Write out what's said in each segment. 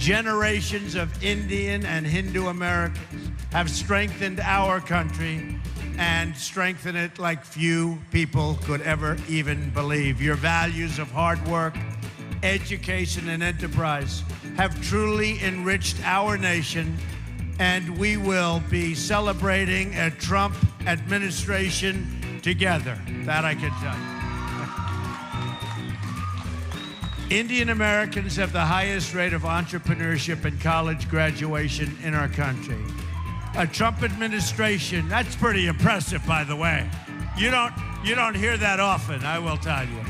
Generations of Indian and Hindu Americans have strengthened our country and strengthened it like few people could ever even believe. Your values of hard work, education, and enterprise have truly enriched our nation, and we will be celebrating a Trump administration together. That I can tell you. Indian Americans have the highest rate of entrepreneurship and college graduation in our country. A Trump administration, that's pretty impressive, by the way. You don't hear that often, I will tell you.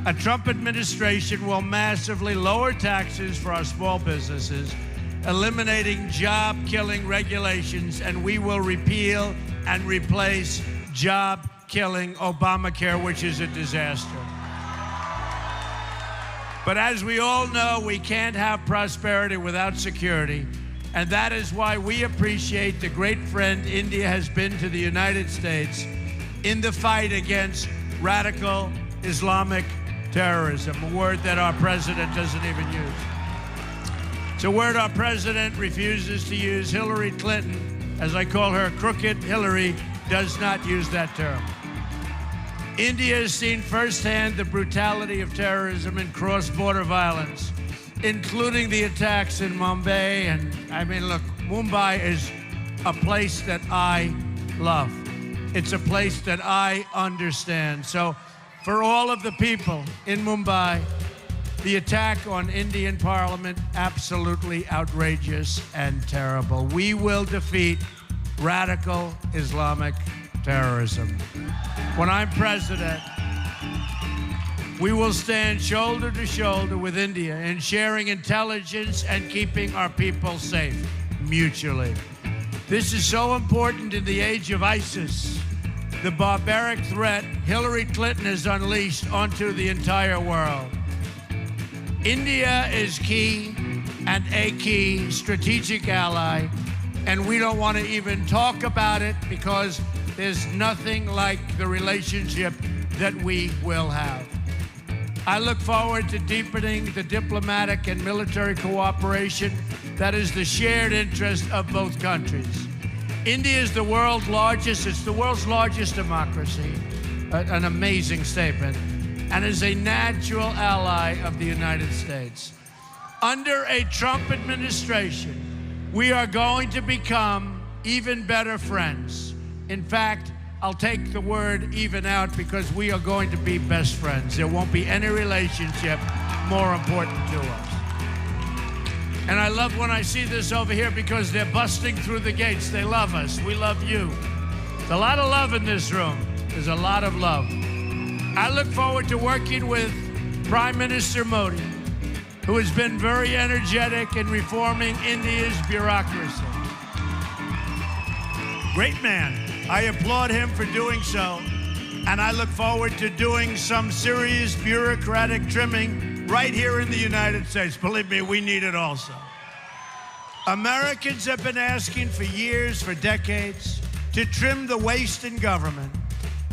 A Trump administration will massively lower taxes for our small businesses, eliminating job-killing regulations, and we will repeal and replace job-killing Obamacare, which is a disaster. But as we all know, we can't have prosperity without security, and that is why we appreciate the great friend India has been to the United States in the fight against radical Islamic terrorism, a word that our president doesn't even use. It's a word our president refuses to use. Hillary Clinton, as I call her, Crooked Hillary, does not use that term. India has seen firsthand the brutality of terrorism and cross-border violence, including the attacks in Mumbai. And I mean, look, Mumbai is a place that I love. It's a place that I understand. So for all of the people in Mumbai, the attack on Indian Parliament, absolutely outrageous and terrible. We will defeat radical Islamic terrorism. When I'm president, we will stand shoulder to shoulder with India in sharing intelligence and keeping our people safe mutually. This is so important in the age of ISIS, the barbaric threat Hillary Clinton has unleashed onto the entire world. India is key and a key strategic ally, and we don't want to even talk about it because there's nothing like the relationship that we will have. I look forward to deepening the diplomatic and military cooperation that is the shared interest of both countries. India is the world's largest, it's the world's largest democracy, an amazing statement, and is a natural ally of the United States. Under a Trump administration, we are going to become even better friends. In fact, I'll take the word even out because we are going to be best friends. There won't be any relationship more important to us. And I love when I see this over here because they're busting through the gates. They love us. We love you. There's a lot of love in this room. There's a lot of love. I look forward to working with Prime Minister Modi, who has been very energetic in reforming India's bureaucracy. Great man. I applaud him for doing so, and I look forward to doing some serious bureaucratic trimming right here in the United States. Believe me, we need it also. Americans have been asking for years, for decades, to trim the waste in government.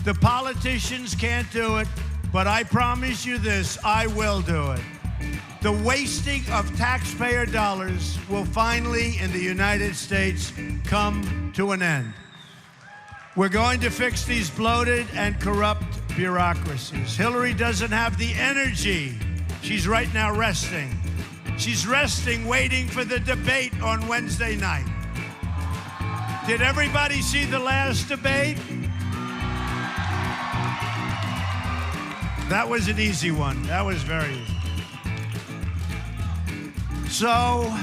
The politicians can't do it, but I promise you this, I will do it. The wasting of taxpayer dollars will finally, in the United States, come to an end. We're going to fix these bloated and corrupt bureaucracies. Hillary doesn't have the energy. She's right now resting. She's resting, waiting for the debate on Wednesday night. Did everybody see the last debate? That was an easy one. That was very easy. So,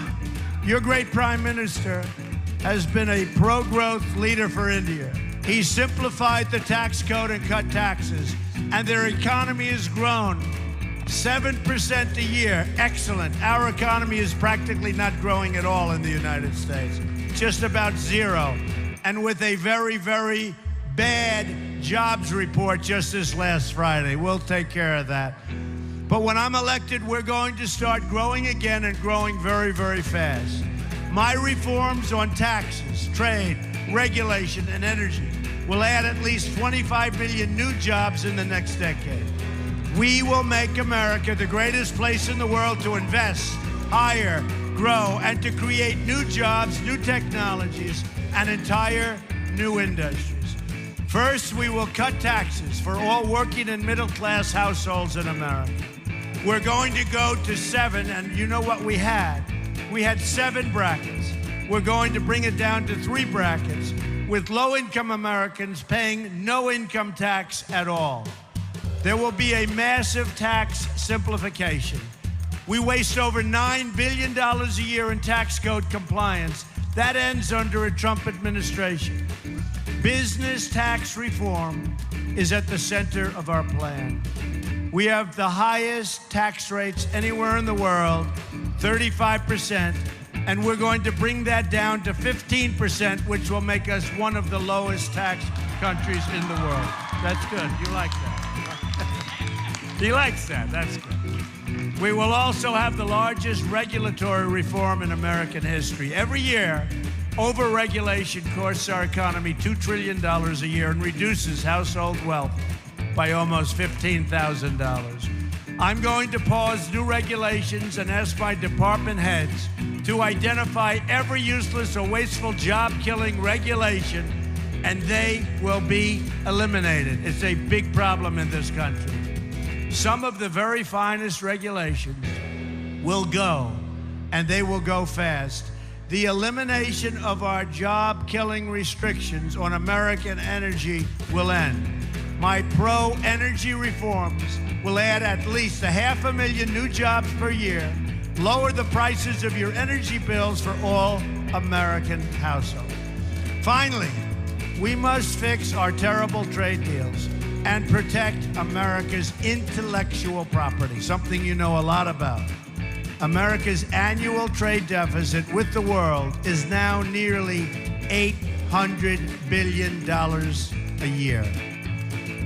your great Prime Minister has been a pro-growth leader for India. He simplified the tax code and cut taxes, and their economy has grown 7% a year. Excellent. Our economy is practically not growing at all in the United States, just about zero. And with a very, very bad jobs report just this last Friday. We'll take care of that. But when I'm elected, we're going to start growing again and growing very, very fast. My reforms on taxes, trade, regulation, and energy will add at least 25 million new jobs in the next decade. We will make America the greatest place in the world to invest, hire, grow, and to create new jobs, new technologies, and entire new industries. First, we will cut taxes for all working and middle-class households in America. We're going to go to 7, and you know what we had? We had 7 brackets. We're going to bring it down to 3 brackets, with low-income Americans paying no income tax at all. There will be a massive tax simplification. We waste over $9 billion a year in tax code compliance. That ends under a Trump administration. Business tax reform is at the center of our plan. We have the highest tax rates anywhere in the world, 35%, and we're going to bring that down to 15%, which will make us one of the lowest tax countries in the world. That's good. You like that? He likes that. That's good. We will also have the largest regulatory reform in American history. Every year, over-regulation costs our economy $2 trillion a year and reduces household wealth by almost $15,000. I'm going to pause new regulations and ask my department heads to identify every useless or wasteful job-killing regulation, and they will be eliminated. It's a big problem in this country. Some of the very finest regulations will go, and they will go fast. The elimination of our job-killing restrictions on American energy will end. My pro-energy reforms will add at least 500,000 new jobs per year, lower the prices of your energy bills for all American households. Finally, we must fix our terrible trade deals and protect America's intellectual property, something you know a lot about. America's annual trade deficit with the world is now nearly $800 billion a year.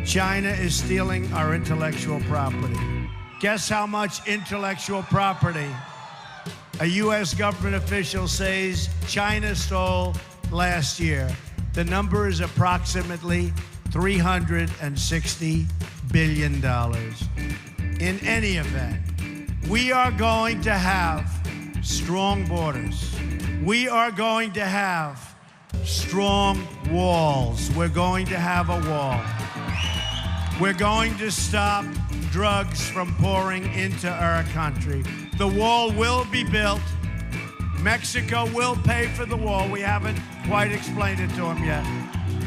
China is stealing our intellectual property. Guess how much intellectual property a U.S. government official says China stole last year? The number is approximately $360 billion. In any event, we are going to have strong borders. We are going to have strong walls. We're going to have a wall. We're going to stop drugs from pouring into our country. The wall will be built. Mexico will pay for the wall. We haven't quite explained it to them yet.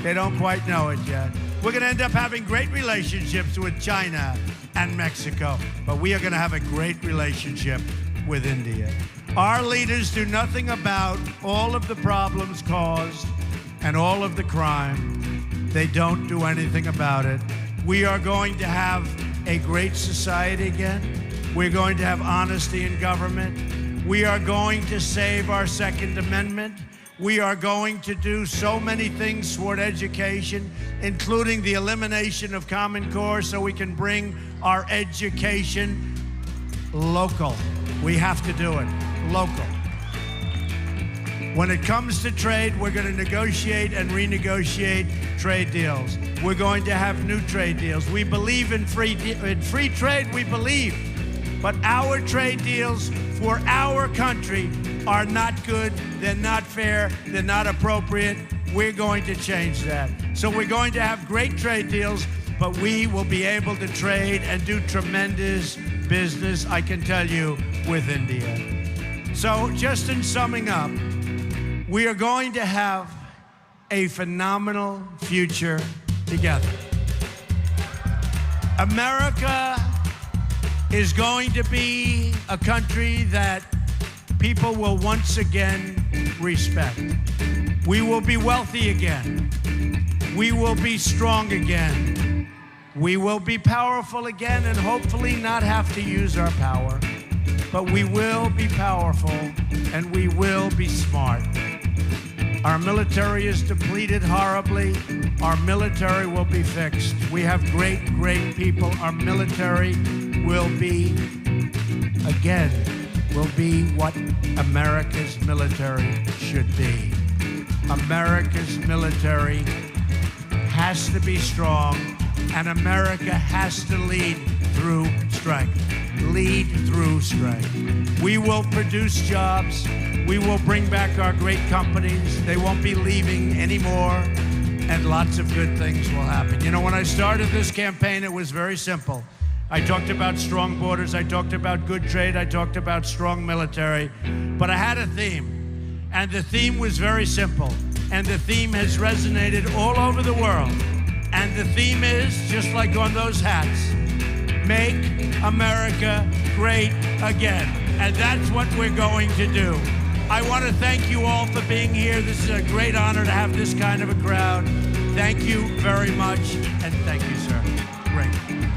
They don't quite know it yet. We're going to end up having great relationships with China and Mexico, but we are going to have a great relationship with India. Our leaders do nothing about all of the problems caused and all of the crime. They don't do anything about it. We are going to have a great society again. We're going to have honesty in government. We are going to save our Second Amendment. We are going to do so many things toward education, including the elimination of Common Core so we can bring our education local. We have to do it local. When it comes to trade, we're going to negotiate and renegotiate trade deals. We're going to have new trade deals. We believe in free trade, we believe. But our trade deals for our country are not good, they're not fair, they're not appropriate. We're going to change that. So we're going to have great trade deals, but we will be able to trade and do tremendous business, I can tell you, with India. So just in summing up, we are going to have a phenomenal future together. America is going to be a country that people will once again respect. We will be wealthy again. We will be strong again. We will be powerful again and hopefully not have to use our power. But we will be powerful and we will be smart. Our military is depleted horribly. Our military will be fixed. We have great, great people. Our military will be what America's military should be. America's military has to be strong, and America has to lead through strong. strength. Lead through strength. We will produce jobs. We will bring back our great companies. They won't be leaving anymore. And lots of good things will happen. You know, when I started this campaign, it was very simple. I talked about strong borders. I talked about good trade. I talked about strong military. But I had a theme. And the theme was very simple. And the theme has resonated all over the world. And the theme is, just like on those hats, make America great again. And that's what we're going to do. I want to thank you all for being here. This is a great honor to have this kind of a crowd. Thank you very much. And thank you, sir. Great.